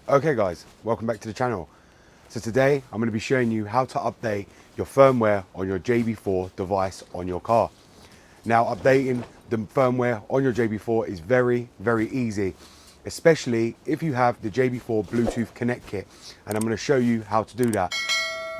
Okay guys, welcome back to the channel. So today I'm going to be showing you how to update your firmware on your JB4 device on your car. Now updating the firmware on your JB4 is very easy, especially if you have the JB4 Bluetooth Connect kit, and I'm going to show you how to do that.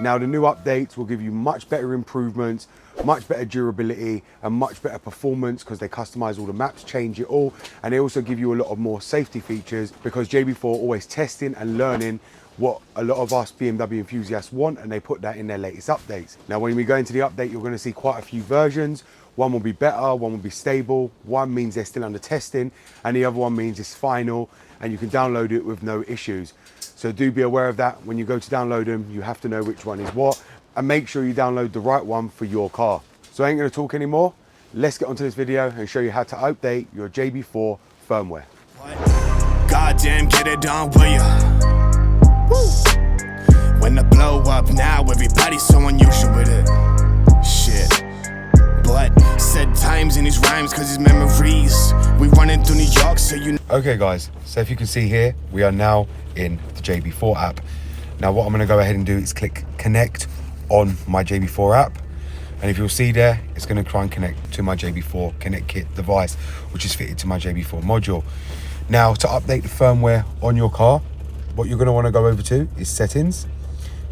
Now the new updates will give you much better improvements, much better durability and much better performance because they customize all the maps, change it all, and they also give you a lot of more safety features because JB4 always testing and learning what a lot of us BMW enthusiasts want, and they put that in their latest updates. Now when we go into the update, you're going to see quite a few versions. One will be better, one will be stable, one means they're still under testing, and the other one means it's final and you can download it with no issues. So do be aware of that. When you go to download them, you have to know which one is what, and make sure you download the right one for your car. So I ain't gonna talk anymore. Let's get onto this video and show you how to update your JB4 firmware. Goddamn, get it done, will ya? Woo. When the blow up now, everybody's so unusual with it. Shit. But said times in his rhymes, cause his memories. We running through New York, so you. Okay guys, so if you can see here, we are now in the JB4 app. Now what I'm gonna go ahead and do is click connect on my JB4 app. And if you'll see there, it's gonna try and connect to my JB4 Connect Kit device, which is fitted to my JB4 module. Now to update the firmware on your car, what you're gonna wanna go over to is settings.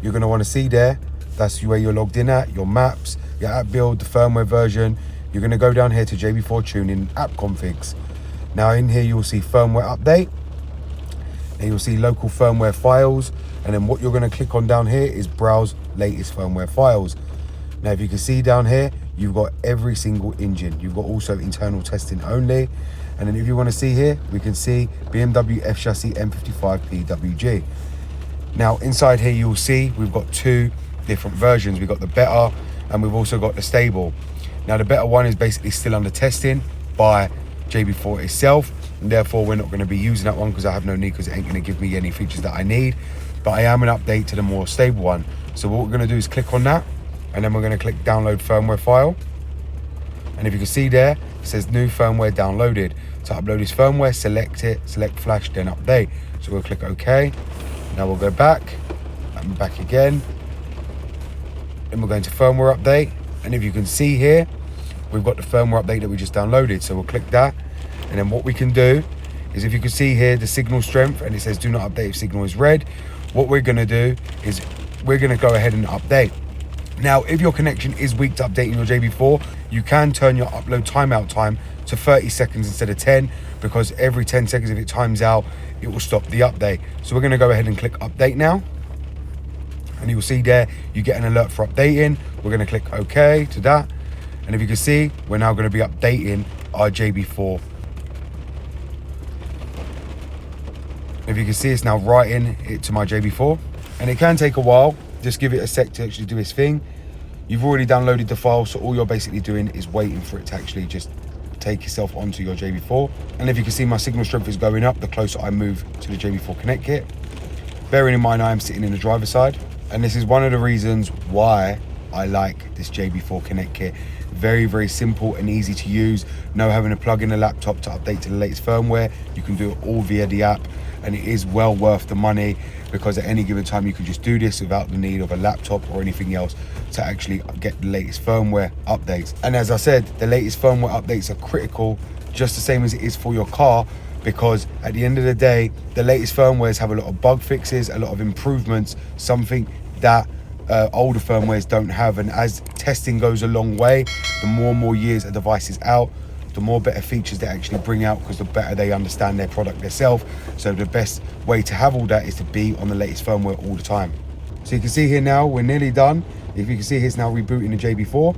You're gonna wanna see there, that's where you're logged in at, your maps, your app build, the firmware version. You're gonna go down here to JB4 tuning app configs. Now in here, you'll see firmware update, and you'll see local firmware files. And then what you're gonna click on down here is browse latest firmware files. Now, if you can see down here, you've got every single engine. You've got also internal testing only. And then if you wanna see here, we can see BMW F chassis M55 PWG. Now inside here, you'll see we've got two different versions. We've got the better and we've also got the stable. Now the better one is basically still under testing by JB4 itself, and therefore we're not going to be using that one because I have no need, because it ain't going to give me any features that I need. But I am an update to the more stable one. So what we're going to do is click on that, and then we're going to click download firmware file. And if you can see there, it says new firmware downloaded. To upload this firmware, select it, select flash, then update. So we'll click OK. Now we'll go back and back again. Then we're going to firmware update. And if you can see here, we've got the firmware update that we just downloaded. So we'll click that. And then what we can do is, if you can see here, the signal strength, and it says do not update if signal is red. What we're gonna do is we're gonna go ahead and update. Now, if your connection is weak to updating your JB4, you can turn your upload timeout time to 30 seconds instead of 10, because every 10 seconds, if it times out, it will stop the update. So we're gonna go ahead and click update now. And you'll see there, you get an alert for updating. We're gonna click OK to that. And if you can see, we're now gonna be updating our JB4. If you can see, it's now writing it to my JB4. And it can take a while. Just give it a sec to actually do its thing. You've already downloaded the file, so all you're basically doing is waiting for it to actually just take yourself onto your JB4. And if you can see, my signal strength is going up the closer I move to the JB4 Connect Kit. Bearing in mind, I am sitting in the driver's side. And this is one of the reasons why I like this JB4 Connect Kit. Very simple and easy to use. No having to plug in a laptop to update to the latest firmware. You can do it all via the app, and it is well worth the money, because at any given time you can just do this without the need of a laptop or anything else to actually get the latest firmware updates. And as I said, the latest firmware updates are critical, just the same as it is for your car, because at the end of the day, the latest firmwares have a lot of bug fixes, a lot of improvements, something that older firmwares don't have. And as testing goes a long way, the more and more years a device is out, the more better features they actually bring out, because the better they understand their product themselves. So the best way to have all that is to be on the latest firmware all the time. So you can see here now, we're nearly done. If you can see, it's now rebooting the JB4.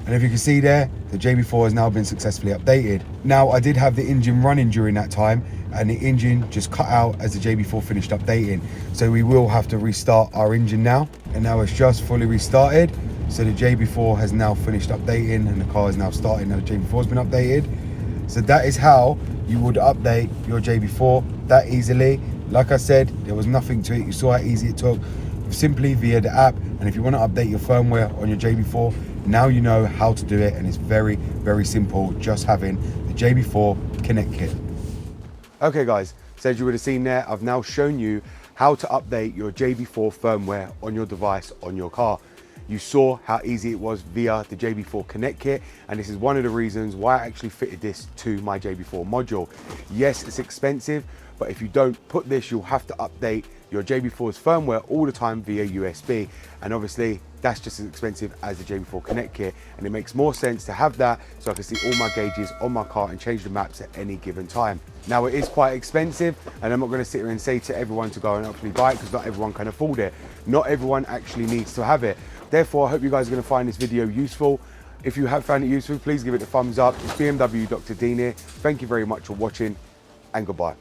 And if you can see there, the JB4 has now been successfully updated. Now, I did have the engine running during that time, and the engine just cut out as the JB4 finished updating. So we will have to restart our engine now. And now it's just fully restarted. So the JB4 has now finished updating, and the car is now starting. Now the JB4 has been updated. So that is how you would update your JB4 that easily. Like I said, there was nothing to it. You saw how easy it took, simply via the app. And if you want to update your firmware on your JB4, Now you know how to do it, and it's very, very simple, just having the JB4 Connect kit. Okay guys, so as you would have seen there, I've now shown you how to update your JB4 firmware on your device, on your car. You saw how easy it was via the JB4 Connect kit, and this is one of the reasons why I actually fitted this to my JB4 module. Yes, it's expensive, but if you don't put this, you'll have to update your JB4's firmware all the time via USB, and obviously that's just as expensive as the JB4 Connect kit, and it makes more sense to have that so I can see all my gauges on my car and change the maps at any given time. Now it is quite expensive, and I'm not going to sit here and say to everyone to go and actually buy it, because not everyone can afford it. Not everyone actually needs to have it. Therefore, I hope you guys are going to find this video useful. If you have found it useful, please give it a thumbs up. It's BMW Dr. Dean here. Thank you very much for watching, and goodbye.